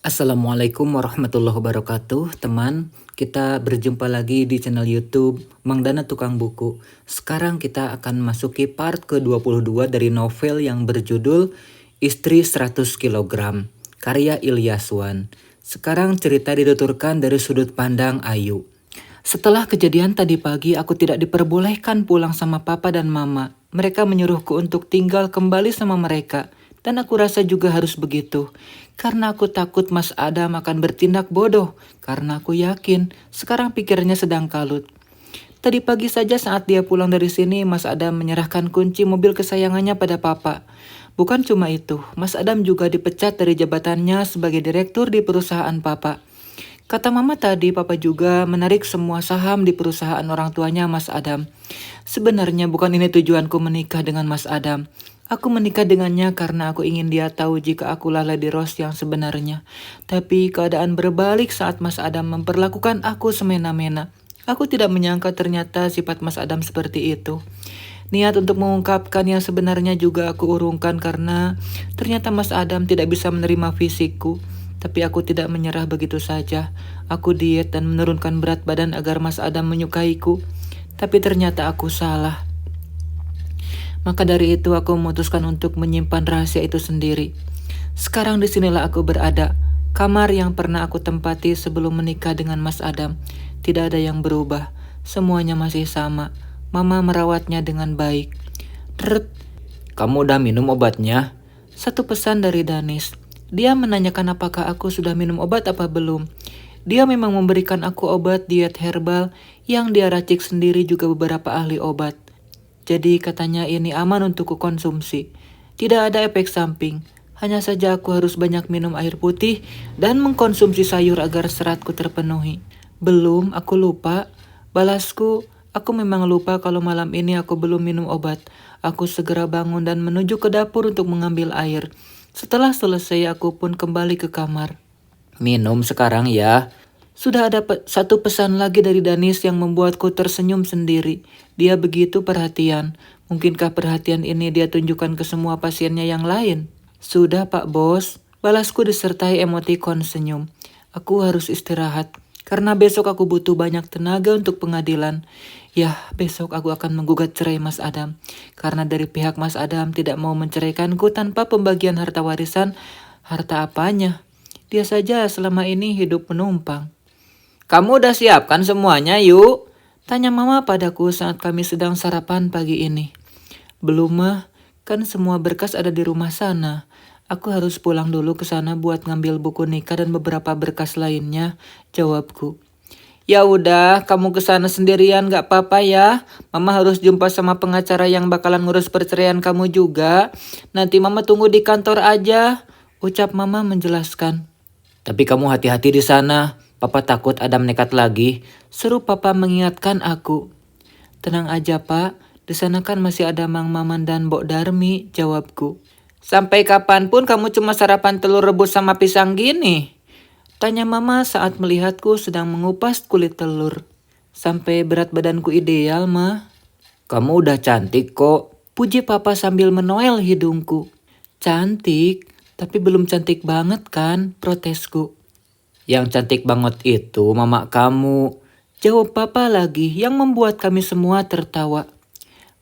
Assalamualaikum warahmatullahi wabarakatuh, teman. Kita berjumpa lagi di channel YouTube Mang Dana Tukang Buku. Sekarang kita akan masuki part ke-22 dari novel yang berjudul Istri 100 Kilogram, karya Ilyaswan. Sekarang cerita dituturkan dari sudut pandang Ayu. Setelah kejadian tadi pagi, aku tidak diperbolehkan pulang sama papa dan mama. Mereka menyuruhku untuk tinggal kembali sama mereka. Dan aku rasa juga harus begitu. Karena aku takut Mas Adam akan bertindak bodoh. Karena aku yakin sekarang pikirnya sedang kalut. Tadi pagi saja saat dia pulang dari sini, Mas Adam menyerahkan kunci mobil kesayangannya pada papa. Bukan cuma itu, Mas Adam juga dipecat dari jabatannya sebagai direktur di perusahaan papa. Kata mama tadi, papa juga menarik semua saham di perusahaan orang tuanya Mas Adam. Sebenarnya bukan ini tujuanku menikah dengan Mas Adam. Aku menikah dengannya karena aku ingin dia tahu jika akulah Lady Rose yang sebenarnya. Tapi keadaan berbalik saat Mas Adam memperlakukan aku semena-mena. Aku tidak menyangka ternyata sifat Mas Adam seperti itu. Niat untuk mengungkapkan yang sebenarnya juga aku urungkan karena ternyata Mas Adam tidak bisa menerima fisikku. Tapi aku tidak menyerah begitu saja. Aku diet dan menurunkan berat badan agar Mas Adam menyukaiku. Tapi ternyata aku salah. Maka dari itu aku memutuskan untuk menyimpan rahasia itu sendiri. Sekarang disinilah aku berada. Kamar yang pernah aku tempati sebelum menikah dengan Mas Adam. Tidak ada yang berubah. Semuanya masih sama. Mama merawatnya dengan baik. Deret, kamu udah minum obatnya? Satu pesan dari Danis. Dia menanyakan apakah aku sudah minum obat apa belum. Dia memang memberikan aku obat diet herbal yang dia racik sendiri juga beberapa ahli obat. Jadi katanya ini aman untuk kukonsumsi. Tidak ada efek samping. Hanya saja aku harus banyak minum air putih dan mengkonsumsi sayur agar seratku terpenuhi. Belum, aku lupa. Balasku, aku memang lupa kalau malam ini aku belum minum obat. Aku segera bangun dan menuju ke dapur untuk mengambil air. Setelah selesai, aku pun kembali ke kamar. Minum sekarang ya. Sudah ada satu pesan lagi dari Danis yang membuatku tersenyum sendiri. Dia begitu perhatian. Mungkinkah perhatian ini dia tunjukkan ke semua pasiennya yang lain? Sudah Pak Bos. Balasku disertai emotikon senyum. Aku harus istirahat. Karena besok aku butuh banyak tenaga untuk pengadilan. Ya, besok aku akan menggugat cerai Mas Adam. Karena dari pihak Mas Adam tidak mau menceraikanku tanpa pembagian harta warisan. Harta apanya? Dia saja selama ini hidup menumpang. Kamu udah siapkan semuanya, yuk? Tanya mama padaku saat kami sedang sarapan pagi ini. Belum mah, kan semua berkas ada di rumah sana. Aku harus pulang dulu ke sana buat ngambil buku nikah dan beberapa berkas lainnya, jawabku. Ya udah, kamu ke sana sendirian gak apa-apa ya. Mama harus jumpa sama pengacara yang bakalan ngurus perceraian kamu juga. Nanti mama tunggu di kantor aja, ucap mama menjelaskan. Tapi kamu hati-hati di sana. Papa takut Adam nekat lagi. Seru papa mengingatkan aku. Tenang aja pak, di sana kan masih ada Mang Maman dan Mbok Darmi, jawabku. Sampai kapanpun kamu cuma sarapan telur rebus sama pisang gini? Tanya mama saat melihatku sedang mengupas kulit telur. Sampai berat badanku ideal, mah. Kamu udah cantik kok, puji papa sambil menoel hidungku. Cantik, tapi belum cantik banget kan, protesku. Yang cantik banget itu mama kamu, jawab papa lagi yang membuat kami semua tertawa.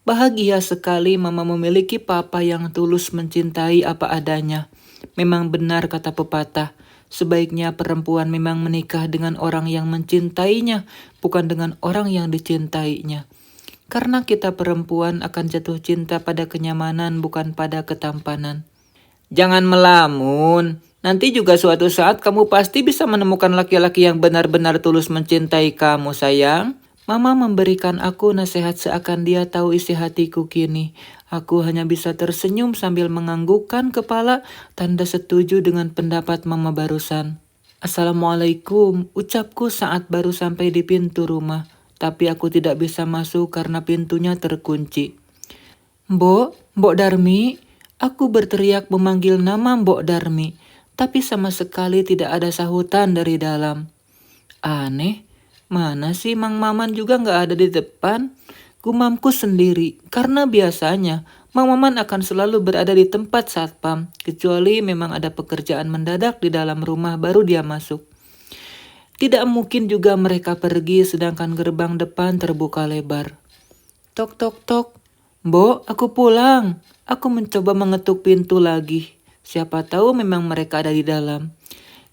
Bahagia sekali mama memiliki papa yang tulus mencintai apa adanya. Memang benar kata pepatah, sebaiknya perempuan memang menikah dengan orang yang mencintainya, bukan dengan orang yang dicintainya. Karena kita perempuan akan jatuh cinta pada kenyamanan bukan pada ketampanan. Jangan melamun, nanti juga suatu saat kamu pasti bisa menemukan laki-laki yang benar-benar tulus mencintai kamu sayang. Mama memberikan aku nasihat seakan dia tahu isi hatiku kini. Aku hanya bisa tersenyum sambil menganggukkan kepala tanda setuju dengan pendapat mama barusan. Assalamualaikum, ucapku saat baru sampai di pintu rumah. Tapi aku tidak bisa masuk karena pintunya terkunci. Mbok Darmi, aku berteriak memanggil nama Mbok Darmi. Tapi sama sekali tidak ada sahutan dari dalam. Aneh, mana sih Mang Maman juga gak ada di depan? Gumamku sendiri, karena biasanya Mang Maman akan selalu berada di tempat satpam, kecuali memang ada pekerjaan mendadak di dalam rumah baru dia masuk. Tidak mungkin juga mereka pergi sedangkan gerbang depan terbuka lebar. Tok tok tok. Mbok, aku pulang. Aku mencoba mengetuk pintu lagi. Siapa tahu memang mereka ada di dalam.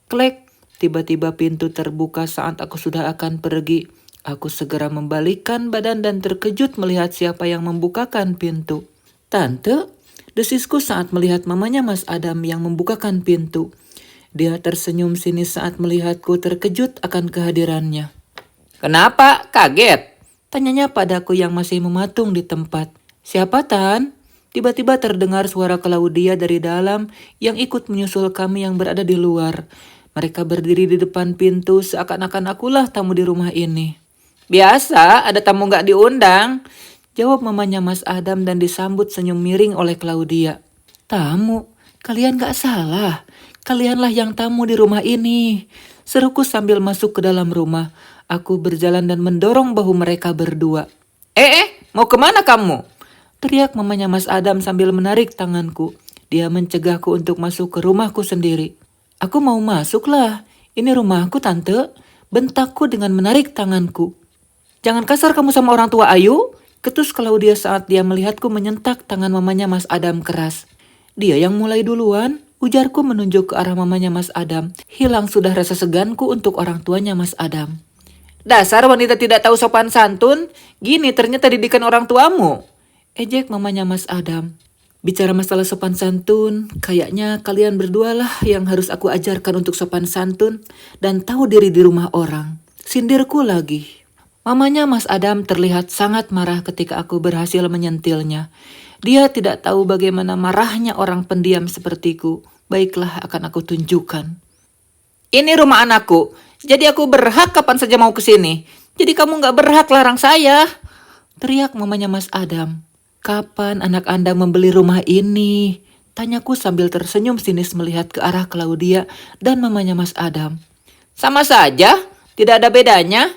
Klek, tiba-tiba pintu terbuka saat aku sudah akan pergi. Aku segera membalikkan badan dan terkejut melihat siapa yang membukakan pintu. Tante, desisku saat melihat mamanya Mas Adam yang membukakan pintu. Dia tersenyum sinis saat melihatku terkejut akan kehadirannya. Kenapa? Kaget? Tanyanya padaku yang masih mematung di tempat. Siapa Tan? Tiba-tiba terdengar suara Claudia dari dalam yang ikut menyusul kami yang berada di luar. Mereka berdiri di depan pintu seakan-akan akulah tamu di rumah ini. Biasa, ada tamu gak diundang. Jawab mamanya Mas Adam dan disambut senyum miring oleh Claudia. Tamu? Kalian gak salah. Kalianlah yang tamu di rumah ini. Seruku sambil masuk ke dalam rumah. Aku berjalan dan mendorong bahu mereka berdua. Mau kemana kamu? Teriak mamanya Mas Adam sambil menarik tanganku. Dia mencegahku untuk masuk ke rumahku sendiri. Aku mau masuk lah. Ini rumahku tante. Bentakku dengan menarik tanganku. Jangan kasar kamu sama orang tua Ayu. Ketus Claudia saat dia melihatku menyentak tangan mamanya Mas Adam keras. Dia yang mulai duluan, ujarku menunjuk ke arah mamanya Mas Adam. Hilang sudah rasa seganku untuk orang tuanya Mas Adam. Dasar wanita tidak tahu sopan santun, gini ternyata didikan orang tuamu. Ejek mamanya Mas Adam. Bicara masalah sopan santun, kayaknya kalian berdualah yang harus aku ajarkan untuk sopan santun dan tahu diri di rumah orang. Sindirku lagi. Mamanya Mas Adam terlihat sangat marah ketika aku berhasil menyentilnya. Dia tidak tahu bagaimana marahnya orang pendiam sepertiku. Baiklah, akan aku tunjukkan. Ini rumah anakku, jadi aku berhak kapan saja mau ke sini. Jadi kamu gak berhak larang saya. Teriak mamanya Mas Adam. Kapan anak Anda membeli rumah ini? Tanyaku sambil tersenyum sinis melihat ke arah Claudia dan mamanya Mas Adam. Sama saja, tidak ada bedanya.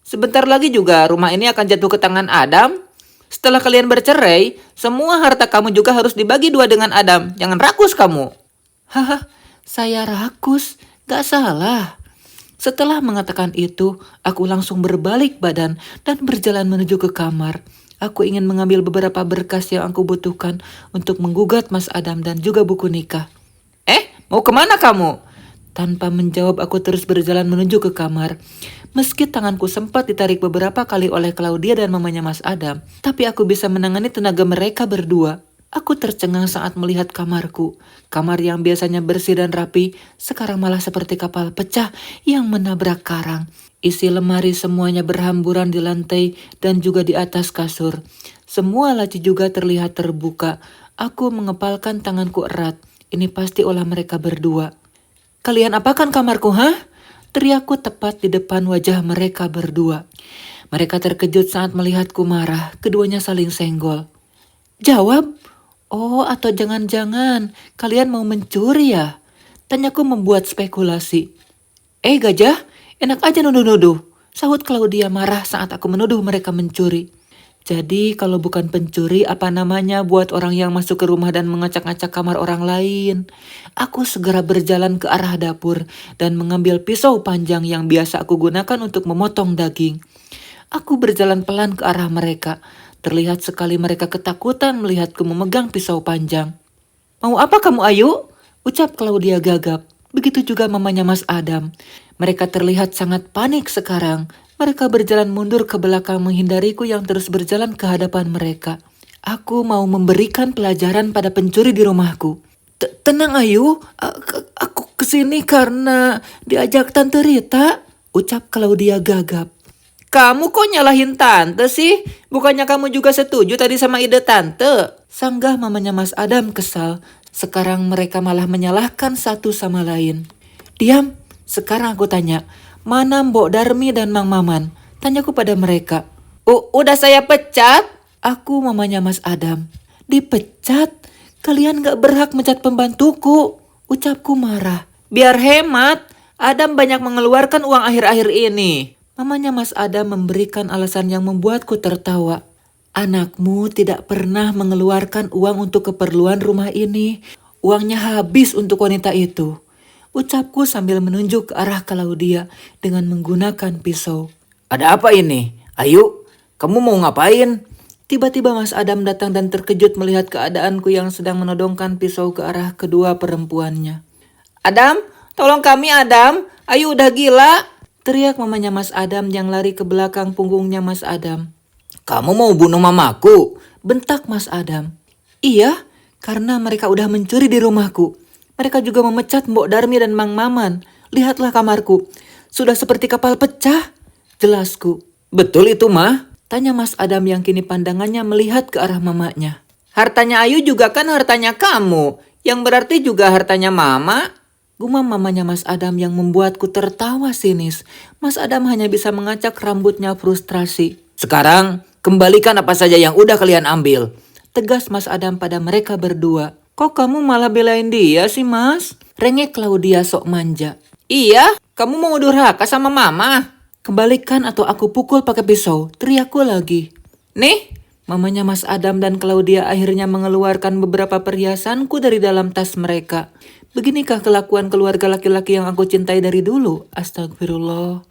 Sebentar lagi juga rumah ini akan jatuh ke tangan Adam. Setelah kalian bercerai, semua harta kamu juga harus dibagi dua dengan Adam. Jangan rakus kamu. Haha, saya rakus. Gak salah. Setelah mengatakan itu, aku langsung berbalik badan dan berjalan menuju ke kamar. Aku ingin mengambil beberapa berkas yang aku butuhkan untuk menggugat Mas Adam dan juga buku nikah. Mau kemana kamu? Tanpa menjawab, aku terus berjalan menuju ke kamar. Meski tanganku sempat ditarik beberapa kali oleh Claudia dan mamanya Mas Adam, tapi aku bisa menangani tenaga mereka berdua. Aku tercengang saat melihat kamarku. Kamar yang biasanya bersih dan rapi, sekarang malah seperti kapal pecah yang menabrak karang. Isi lemari semuanya berhamburan di lantai dan juga di atas kasur. Semua laci juga terlihat terbuka. Aku mengepalkan tanganku erat. Ini pasti ulah mereka berdua. Kalian apakan kamarku, hah? Teriakku tepat di depan wajah mereka berdua. Mereka terkejut saat melihatku marah. Keduanya saling senggol. Jawab. Oh, atau jangan-jangan kalian mau mencuri ya? Tanyaku membuat spekulasi. Gajah, enak aja nuduh-nuduh. Sahut Claudia marah saat aku menuduh mereka mencuri. Jadi kalau bukan pencuri, apa namanya buat orang yang masuk ke rumah dan mengacak-ngacak kamar orang lain? Aku segera berjalan ke arah dapur dan mengambil pisau panjang yang biasa aku gunakan untuk memotong daging. Aku berjalan pelan ke arah mereka. Terlihat sekali mereka ketakutan melihatku memegang pisau panjang. Mau apa kamu Ayu? Ucap Claudia gagap. Begitu juga mamanya Mas Adam. Mereka terlihat sangat panik sekarang. Mereka berjalan mundur ke belakang menghindariku yang terus berjalan ke hadapan mereka. Aku mau memberikan pelajaran pada pencuri di rumahku. Tenang Ayu, aku kesini karena diajak Tante Rita, ucap Claudia gagap. Kamu kok nyalahin Tante sih? Bukannya kamu juga setuju tadi sama ide Tante? Sanggah mamanya Mas Adam kesal. Sekarang mereka malah menyalahkan satu sama lain. Diam, sekarang aku tanya. Mana Mbok Darmi dan Mang Maman? Tanyaku pada mereka. Udah saya pecat. Aku mamanya Mas Adam. Dipecat? Kalian gak berhak mencat pembantuku. Ucapku marah. Biar hemat. Adam banyak mengeluarkan uang akhir-akhir ini. Mamanya Mas Adam memberikan alasan yang membuatku tertawa. Anakmu tidak pernah mengeluarkan uang untuk keperluan rumah ini. Uangnya habis untuk wanita itu. Ucapku sambil menunjuk ke arah Claudia dengan menggunakan pisau. Ada apa ini? Ayo, kamu mau ngapain? Tiba-tiba Mas Adam datang dan terkejut melihat keadaanku yang sedang menodongkan pisau ke arah kedua perempuannya. Adam, tolong kami Adam. Ayo udah gila. Teriak mamanya Mas Adam yang lari ke belakang punggungnya Mas Adam. Kamu mau bunuh mamaku? Bentak Mas Adam. Iya, karena mereka udah mencuri di rumahku. Mereka juga memecat Mbok Darmi dan Mang Maman. Lihatlah kamarku. Sudah seperti kapal pecah. Jelasku. Betul itu, Mah? Tanya Mas Adam yang kini pandangannya melihat ke arah mamanya. Hartanya Ayu juga kan hartanya kamu. Yang berarti juga hartanya Mama. Gumam mamanya Mas Adam yang membuatku tertawa sinis. Mas Adam hanya bisa mengacak rambutnya frustrasi. Sekarang, kembalikan apa saja yang udah kalian ambil. Tegas Mas Adam pada mereka berdua. Kok kamu malah belain dia sih, Mas? Rengek Claudia sok manja. Iya, kamu mau durhaka sama Mama. Kembalikan atau aku pukul pakai pisau, teriakku lagi. Nih, mamanya Mas Adam dan Claudia akhirnya mengeluarkan beberapa perhiasanku dari dalam tas mereka. Beginikah kelakuan keluarga laki-laki yang aku cintai dari dulu? Astagfirullah.